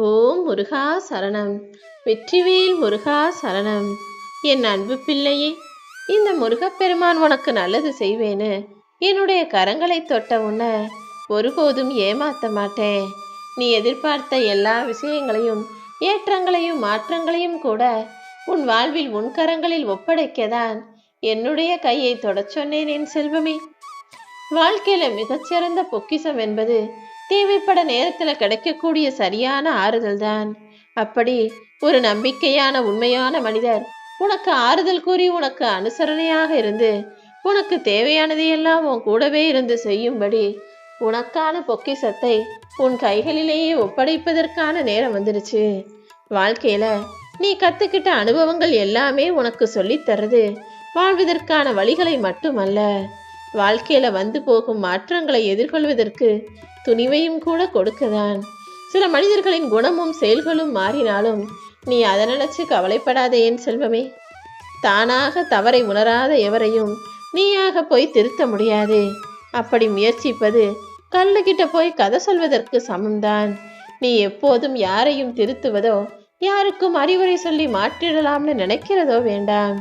ஓம் முருகா சரணம். வெற்றிவேல் முருகா சரணம். என் அன்பு பிள்ளையே, இந்த முருகப்பெருமான் உனக்கு நல்லது செய்வேன்னு என்னுடைய கரங்களை தொட்ட உன்னை ஒருபோதும் ஏமாத்த மாட்டேன். நீ எதிர்பார்த்த எல்லா விஷயங்களையும், ஏற்றங்களையும் மாற்றங்களையும் கூட உன் வாழ்வில் உன் கரங்களில் ஒப்படைக்கதான் என்னுடைய கையை தொடச் சொன்னேன் என் செல்வமே. வாழ்க்கையில மிகச்சிறந்த பொக்கிஷம் என்பது தேவைப்பட நேரத்துல கிடைக்கக்கூடிய சரியான ஆறுதல் தான். அப்படி ஒரு நம்பிக்கையான உண்மையான மனிதர் உனக்கு ஆறுதல் கூறி உனக்கு அனுசரணையாக இருந்து உனக்கு தேவையானதையெல்லாம் உன் கூடவே இருந்து செய்யும்படி உனக்கான பொக்கிஷத்தை உன் கைகளிலேயே ஒப்படைப்பதற்கான நேரம் வந்துருச்சு. வாழ்க்கையில நீ கத்துக்கிட்ட அனுபவங்கள் எல்லாமே உனக்கு சொல்லித் தர்றது வாழ்வதற்கான வழிகளை மட்டுமல்ல, வாழ்க்கையில வந்து போகும் மாற்றங்களை எதிர்கொள்வதற்கு துணிவையும் கூட கொடுக்கதான். சில மனிதர்களின் குணமும் செயல்களும் மாறினாலும் நீ அதை நினைச்சு கவலைப்படாதே என் செல்வமே. தானாக தவறை உணராத எவரையும் நீயாக போய் திருத்த முடியாது. அப்படி முயற்சிப்பது கல்லுகிட்ட போய் கதை சொல்வதற்கு சமம்தான். நீ எப்போதும் யாரையும் திருத்துவதோ யாருக்கும் அறிவுரை சொல்லி மாற்றிடலாம்னு நினைக்கிறதோ வேண்டாம்.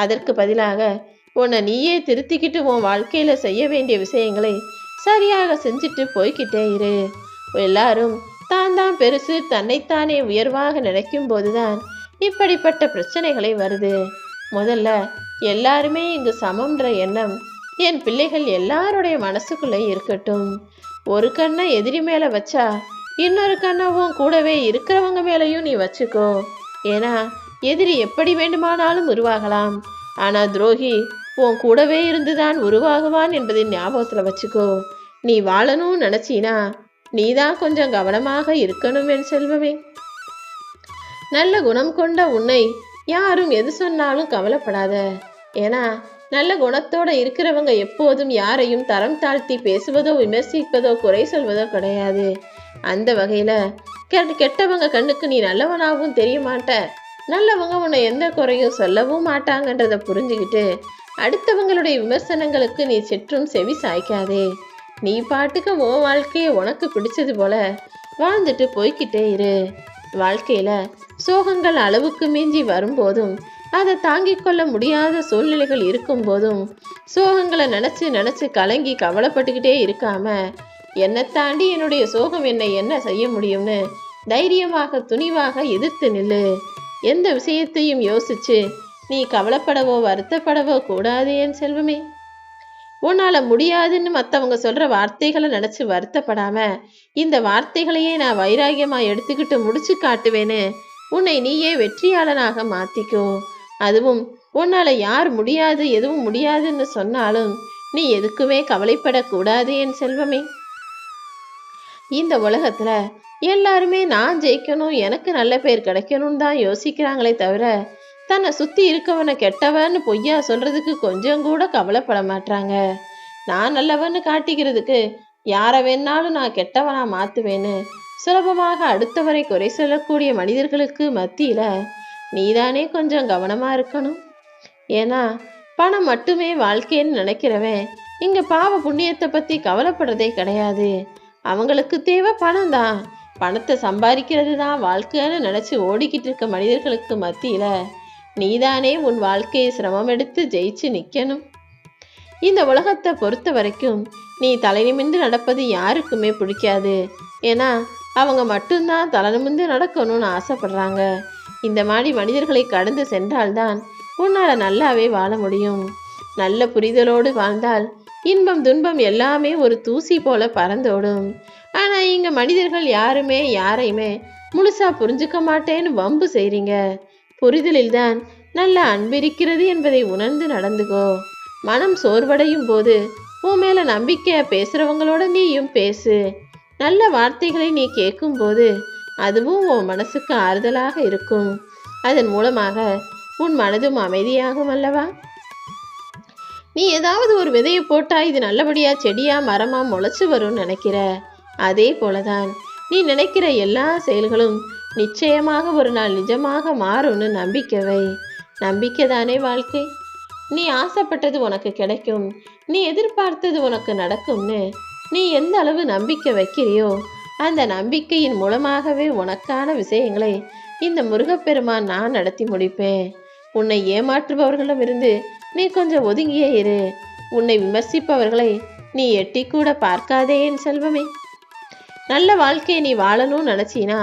அதற்கு பதிலாக உன்னை நீயே திருத்திக்கிட்டு உன் வாழ்க்கையில செய்ய வேண்டிய விஷயங்களை சரியாக செஞ்சுட்டு போய்கிட்டே இரு. எல்லாரும் தான் தான் பெருசு, தன்னைத்தானே உயர்வாக நினைக்கும் போதுதான் இப்படிப்பட்ட பிரச்சனைகளை வருது. முதல்ல எல்லாருமே இங்கு சமம்ன்ற எண்ணம் என் பிள்ளைகள் எல்லாருடைய மனசுக்குள்ளே இருக்கட்டும். ஒரு கண்ணை எதிரி மேல வச்சா இன்னொரு கண்ணவும் கூடவே இருக்கிறவங்க மேலையும் நீ வச்சுக்கோ. ஏன்னா எதிரி எப்படி வேண்டுமானாலும் உருவாகலாம், ஆனா துரோகி உன் கூடவே இருந்துதான் உருவாகுவான் என்பதை ஞாபகத்துல வச்சுக்கோ. நீ வாழணும்னு நினைச்சினா நீதான் கொஞ்சம் கவனமாக இருக்கணும் என் செல்வமே. நல்ல குணம் கொண்ட உன்னை யாரும் எது சொன்னாலும் கவலைப்படாத. ஏன்னா நல்ல குணத்தோட இருக்கிறவங்க எப்போதும் யாரையும் தரம் தாழ்த்தி பேசுவதோ விமர்சிப்பதோ குறை சொல்வதோ கிடையாது. அந்த வகையில கெட்டவங்க கண்ணுக்கு நீ நல்லவனாகவும் தெரிய மாட்ட, நல்லவங்க உன்னை எந்த குறையும் சொல்லவும் மாட்டாங்கன்றத புரிஞ்சுக்கிட்டு அடுத்தவங்களுடைய விமர்சனங்களுக்கு நீ சிற்றும் செவி சாய்க்காதே. நீ பாட்டுக்கு உன் வாழ்க்கையை உனக்கு பிடிச்சது போல வாழ்ந்துட்டு போய்கிட்டே இரு. வாழ்க்கையில சோகங்கள் அளவுக்கு மீஞ்சி வரும்போதும் அதை தாங்கிக் கொள்ள முடியாத சூழ்நிலைகள் இருக்கும் போதும் சோகங்களை நினைச்சு நினைச்சு கலங்கி கவலைப்பட்டுக்கிட்டே இருக்காம, என்னை தாண்டி என்னுடைய சோகம் என்னை என்ன செய்ய முடியும்னு தைரியமாக துணிவாக எதிர்த்து நில்லு. எந்த விஷயத்தையும் யோசிச்சு நீ கவலைப்படவோ வருத்தப்படவோ கூடாது என் செல்வமே. உன்னால முடியாதுன்னு மற்றவங்க சொல்ற வார்த்தைகளை நினைச்சு வருத்தப்படாம, இந்த வார்த்தைகளையே நான் வைராகியமா எடுத்துக்கிட்டு முடிச்சு காட்டுவேன்னு உன்னை நீயே வெற்றியாளனாக மாத்திக்கோ. அதுவும் உன்னால யார் முடியாது எதுவும் முடியாதுன்னு சொன்னாலும் நீ எதுக்குமே கவலைப்படக்கூடாது என் செல்வமே. இந்த உலகத்துல எல்லாருமே நான் ஜெயிக்கணும், எனக்கு நல்ல பேர் கிடைக்கணும்னு தான் யோசிக்கிறாங்களே தவிர தன்னை சுத்தி இருக்கவனை கெட்டவன்னு பொய்யா சொல்றதுக்கு கொஞ்சம் கூட கவலைப்பட மாட்டாங்க. நான் நல்லவன்னு காட்டிக்கிறதுக்கு யாரை வேணாலும் நான் கெட்டவனா மாத்துவேன்னு சுலபமாக அடுத்தவரை குறை சொல்லக்கூடிய மனிதர்களுக்கு மத்தியில நீதானே கொஞ்சம் கவனமா இருக்கணும். ஏன்னா பணம் மட்டுமே வாழ்க்கைன்னு நினைக்கிறவன் இங்க பாவ புண்ணியத்தை பத்தி கவலைப்படுறதே கிடையாது. அவங்களுக்கு தேவை பணம் தான், பணத்தை சம்பாதிக்கிறது தான் வாழ்க்கைன்னு நினைச்சு ஓடிக்கிட்டு இருக்க மனிதர்களுக்கு மத்தியில நீதானே உன் வாழ்க்கையை சிரமம் எடுத்து ஜெயிச்சு நிக்கணும். இந்த உலகத்தை பொறுத்த வரைக்கும் நீ தலை நிமிர்ந்து நடப்பது யாருக்குமே பிடிக்காது. ஏன்னா அவங்க மட்டும்தான் தலை நிமிர்ந்து நடக்கணும்னு ஆசைப்படுறாங்க. இந்த மாதிரி மனிதர்களை கடந்து சென்றால்தான் உன்னால நல்லாவே வாழ முடியும். நல்ல புரிதலோடு வாழ்ந்தால் இன்பம் துன்பம் எல்லாமே ஒரு தூசி போல பறந்தோடும். ஆனா இங்க மனிதர்கள் யாருமே யாரையுமே முழுசா புரிஞ்சுக்க மாட்டேன்னு வம்பு செய்றீங்க. புரிதலில் தான் நல்ல அன்பிருக்கிறது என்பதை உணர்ந்து நடந்துகோ. மனம் சோர்வடையும் போது உன் மேல நம்பிக்கை பேசுறவங்களோட நீயும் பேசு. நல்ல வார்த்தைகளை நீ கேட்கும் போது அதுவும் உன் மனசுக்கு ஆறுதலாக இருக்கும். அதன் மூலமாக உன் மனதும் அமைதியாகும் அல்லவா. நீ ஏதாவது ஒரு விதையை போட்டா இது நல்லபடியா செடியா மரமா முளைச்சு வரும்னு நினைக்கிற, அதே போலதான் நீ நினைக்கிற எல்லா செயல்களும் நிச்சயமாக ஒரு நாள் நிஜமாக மாறும்னு நம்பிக்கை. நம்பிக்கை தானே வாழ்க்கை. நீ ஆசைப்பட்டது உனக்கு கிடைக்கும், நீ எதிர்பார்த்தது உனக்கு நடக்கும்னு நீ எந்த அளவு நம்பிக்கை வைக்கிறியோ அந்த நம்பிக்கையின் மூலமாகவே உனக்கான விஷயங்களை இந்த முருகப்பெருமான் நான் நடத்தி முடிப்பேன். உன்னை ஏமாற்றுபவர்களிடமிருந்து நீ கொஞ்சம் ஒதுங்கியே இரு. உன்னை விமர்சிப்பவர்களை நீ எட்டி கூட பார்க்காதே என் செல்வமே. நல்ல வாழ்க்கையை நீ வாழணும்னு நினைச்சினா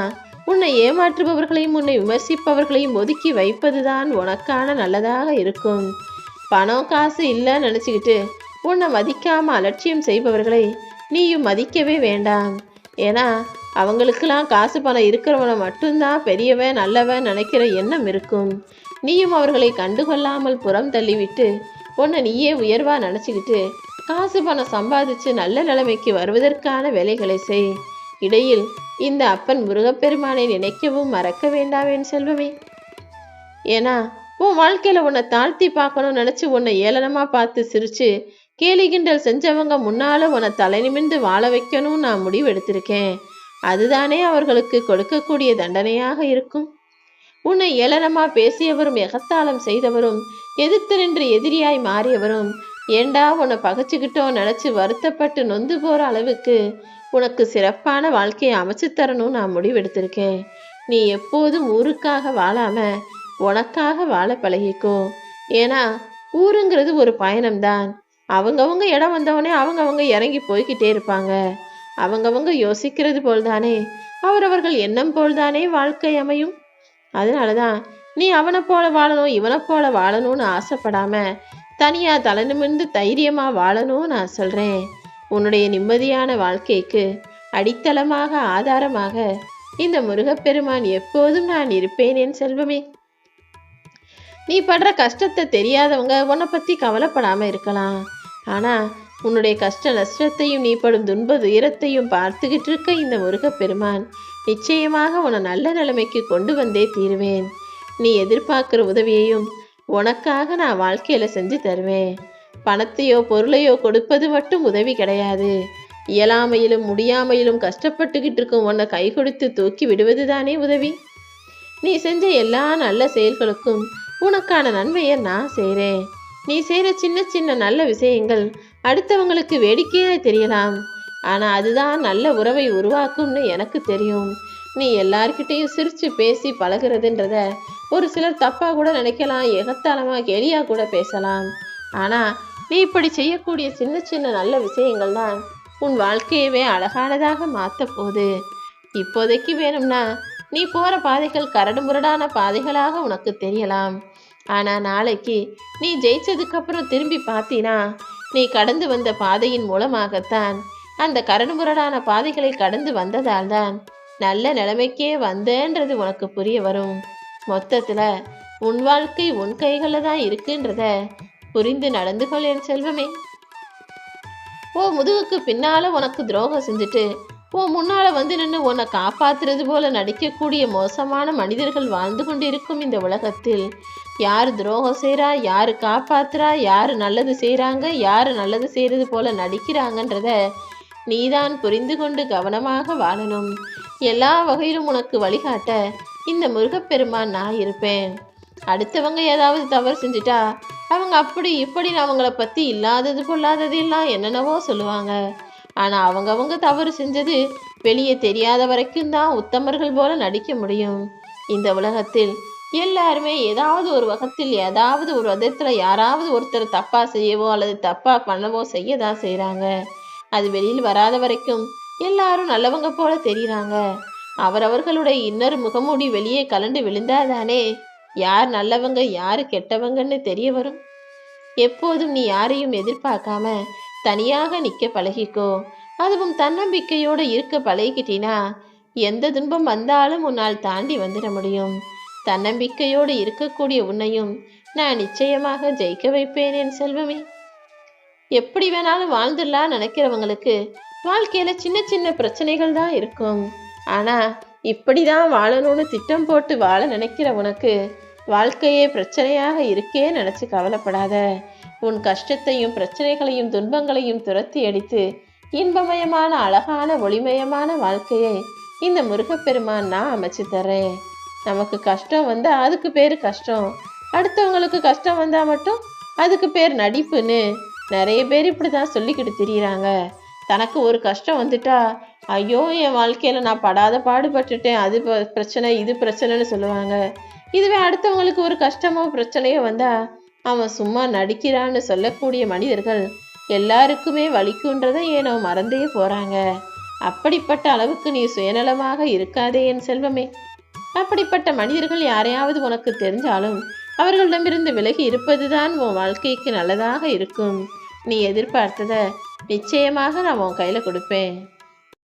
உன்னை ஏமாற்றுபவர்களையும் உன்னை விமர்சிப்பவர்களையும் ஒதுக்கி வைப்பதுதான் உனக்கான நல்லதாக இருக்கும். பணம் காசு இல்லைன்னு நினச்சிக்கிட்டு உன்னை மதிக்காம அலட்சியம் செய்பவர்களை நீயும் மதிக்கவே வேண்டாம். ஏன்னா அவங்களுக்கெல்லாம் காசு பணம் இருக்கிறவனை மட்டும்தான் பெரியவன் நல்லவன் நினைக்கிற எண்ணம் இருக்கும். நீயும் அவர்களை கண்டுகொள்ளாமல் புறம் தள்ளிவிட்டு உன்னை நீயே உயர்வா நினச்சிக்கிட்டு காசு பணம் சம்பாதிச்சு நல்ல நிலைமைக்கு வருவதற்கான வேலைகளை செய். இடையில் இந்த அப்பன் முருகப்பெருமானை நினைக்கவும் மறக்க வேண்டாம் என் செல்வமே. ஏன்னா உன் வாழ்க்கையில உன்னை தாழ்த்தி பார்க்கணும்னு நினைச்சு உன்னை ஏளனமா பார்த்து சிரிச்சு கேலி கிண்டல் செஞ்சவங்க முன்னால உன்னை தலை நிமிர்ந்து வாழ வைக்கணும்னு நான் முடிவு எடுத்திருக்கேன். அதுதானே அவர்களுக்கு கொடுக்கக்கூடிய தண்டனையாக இருக்கும். உன்னை ஏளனமா பேசியவரும் எகத்தாளம் செய்தவரும் எதிர்த்து நின்று எதிரியாய் மாறியவரும் ஏண்டா உன்னை பகைச்சுக்கிட்டோம் நினைச்சு வருத்தப்பட்டு நொந்து போற அளவுக்கு உனக்கு சிறப்பான வாழ்க்கையை அமைச்சு தரணும்னு நான் முடிவெடுத்திருக்கேன். நீ எப்போதும் ஊருக்காக வாழாம உனக்காக வாழ பழகிக்கோ. ஏன்னா ஊருங்கிறது ஒரு பயணம்தான். அவங்கவங்க இடம் வந்தவனே அவங்கவங்க இறங்கி போய்கிட்டே இருப்பாங்க. அவங்கவங்க யோசிக்கிறது போல்தானே அவரவர்கள் எண்ணம் போல்தானே வாழ்க்கை அமையும். அதனாலதான் நீ அவனை போல வாழணும் இவனை போல வாழணும்னு ஆசைப்படாம தனியா தலை நிமிர்ந்து தைரியமா வாழணும்னு நான் சொல்றேன். உன்னுடைய நிம்மதியான வாழ்க்கைக்கு அடித்தளமாக ஆதாரமாக இந்த முருகப்பெருமான் எப்போதும் நான் இருப்பேன் என் செல்வமே. நீ படுற கஷ்டத்தை தெரியாதவங்க உன்னை பத்தி கவலைப்படாம இருக்கலாம். ஆனா உன்னுடைய கஷ்ட நஷ்டத்தையும் நீ படும் துன்ப துயரத்தையும் பார்த்துக்கிட்டு இருக்க இந்த முருகப்பெருமான் நிச்சயமாக உன்னை நல்ல நிலைமைக்கு கொண்டு வந்தே தீருவேன். நீ எதிர்பார்க்கிற உதவியையும் உனக்காக நான் வாழ்க்கையில செஞ்சு தருவேன். பணத்தையோ பொருளையோ கொடுப்பது மட்டும் உதவி கிடையாது. இயலாமையிலும் முடியாமையிலும் கஷ்டப்பட்டுக்கிட்டு இருக்கும் உன்னை கை கொடுத்து தூக்கி விடுவது தானே உதவி. நீ செஞ்ச எல்லா நல்ல செயல்களுக்கும் உனக்கான நன்மையை நான் செய்கிறேன். நீ செய்கிற சின்ன சின்ன நல்ல விஷயங்கள் அடுத்தவங்களுக்கு வேடிக்கையாக தெரியலாம். ஆனால் அதுதான் நல்ல உறவை உருவாக்கும்னு எனக்கு தெரியும். நீ எல்லார்கிட்டையும் சிரித்து பேசி பழகிறதுன்றத ஒரு சிலர் தப்பாக கூட நினைக்கலாம், எகத்தாளமாக கேலியாக கூட பேசலாம். ஆனால் நீ இப்படி செய்யக்கூடிய சின்ன சின்ன நல்ல விஷயங்கள் தான் உன் வாழ்க்கையவே அழகானதாக மாற்ற போகுது. இப்போதைக்கு வேணும்னா நீ போகிற பாதைகள் கரடு முரடான பாதைகளாக உனக்கு தெரியலாம். ஆனால் நாளைக்கு நீ ஜெயிச்சதுக்கப்புறம் திரும்பி பார்த்தீனா நீ கடந்து வந்த பாதையின் மூலமாகத்தான் அந்த கரடு முரடான பாதைகளை கடந்து வந்ததால் தான் நல்ல நிலைமைக்கே வந்தேன்றது உனக்கு புரிய வரும். மொத்தத்தில் உன் வாழ்க்கை உன் கைகளில் தான் இருக்குன்றத புரிந்து நடந்து கொள் என் செல்வமே. ஓ முதுகுக்கு பின்னால உனக்கு துரோகம் செஞ்சுட்டு ஓ முன்னால வந்து நின்று உன்னை காப்பாத்துறது போல நடிக்கக்கூடிய மோசமான மனிதர்கள் வாழ்ந்து கொண்டிருக்கும் இந்த உலகத்தில் யார் துரோகம் செய்கிறா, யாரு காப்பாத்துறா, யாரு நல்லது செய்கிறாங்க, யாரு நல்லது செய்கிறது போல நடிக்கிறாங்கன்றத நீதான் புரிந்து கொண்டு கவனமாக வாழணும். எல்லா வகையிலும் உனக்கு வழிகாட்ட இந்த முருகப்பெருமான் நான் இருப்பேன். அடுத்தவங்க ஏதாவது தவறு செஞ்சுட்டா அவங்க அப்படி இப்படின்னு அவங்கள பற்றி இல்லாதது பொல்லாதது எல்லாம் என்னென்னவோ சொல்லுவாங்க. ஆனால் அவங்கவங்க தவறு செஞ்சது வெளியே தெரியாத வரைக்கும் தான் உத்தமர்கள் போல நடிக்க முடியும். இந்த உலகத்தில் எல்லாருமே ஏதாவது ஒரு வகத்தில் ஏதாவது ஒரு விதத்தில் யாராவது ஒருத்தர் தப்பாக செய்யவோ அல்லது தப்பாக பண்ணவோ செய்ய தான் செய்கிறாங்க. அது வெளியில் வராத வரைக்கும் எல்லாரும் நல்லவங்க போல தெரியுறாங்க. அவரவர்களுடைய இன்னொரு முகமூடி வெளியே கலண்டு விழுந்தாதானே யார் நல்லவங்க யாரு கெட்டவங்கன்னு தெரிய வரும். எப்போதும் நீ யாரையும் எதிர்பார்க்காம தனியாக நிற்க பழகிக்கோ. அதுவும் தன்னம்பிக்கையோடு இருக்க பழகிக்கிட்டினா எந்த துன்பம் வந்தாலும் உன்னால் தாண்டி வந்துட முடியும். தன்னம்பிக்கையோடு இருக்கக்கூடிய உன்னையும் நான் நிச்சயமாக ஜெயிக்க வைப்பேன் என் செல்வமே. எப்படி வேணாலும் வாழ்ந்துடலாம் நினைக்கிறவங்களுக்கு வாழ்க்கையில சின்ன சின்ன பிரச்சனைகள் தான் இருக்கும். ஆனா இப்படிதான் வாழணும்னு திட்டம் போட்டு வாழ நினைக்கிற உனக்கு வாழ்க்கையே பிரச்சனையாக இருக்கே நினைச்சு கவலைப்படாத. உன் கஷ்டத்தையும் பிரச்சனைகளையும் துன்பங்களையும் துரத்தி அடித்து இன்பமயமான அழகான ஒளிமயமான வாழ்க்கையை இந்த முருகப்பெருமான் நான் அமைச்சு தர்றேன். நமக்கு கஷ்டம் வந்தா அதுக்கு பேரு கஷ்டம், அடுத்தவங்களுக்கு கஷ்டம் வந்தா மட்டும் அதுக்கு பேர் நடிப்புன்னு நிறைய பேர் இப்படிதான் சொல்லிக்கிட்டு திரியிறாங்க. தனக்கு ஒரு கஷ்டம் வந்துட்டா ஐயோ என் வாழ்க்கையில் நான் படாத பாடுபட்டுட்டேன், அது பிரச்சனை இது பிரச்சனைன்னு சொல்லுவாங்க. இதுவே அடுத்தவங்களுக்கு ஒரு கஷ்டமோ பிரச்சனையோ வந்தால் அவன் சும்மா நடிக்கிறான்னு சொல்லக்கூடிய மனிதர்கள் எல்லாருக்குமே வலிக்குன்றதை ஏனோ மறந்தே போகிறாங்க. அப்படிப்பட்ட அளவுக்கு நீ சுயநலமாக இருக்காதே என் செல்வமே. அப்படிப்பட்ட மனிதர்கள் யாரையாவது உனக்கு தெரிஞ்சாலும் அவர்களிடமிருந்து விலகி இருப்பதுதான் உன் வாழ்க்கைக்கு நல்லதாக இருக்கும். நீ எதிர்பார்த்ததை நிச்சயமாக நான் உன் கையில் கொடுப்பேன்.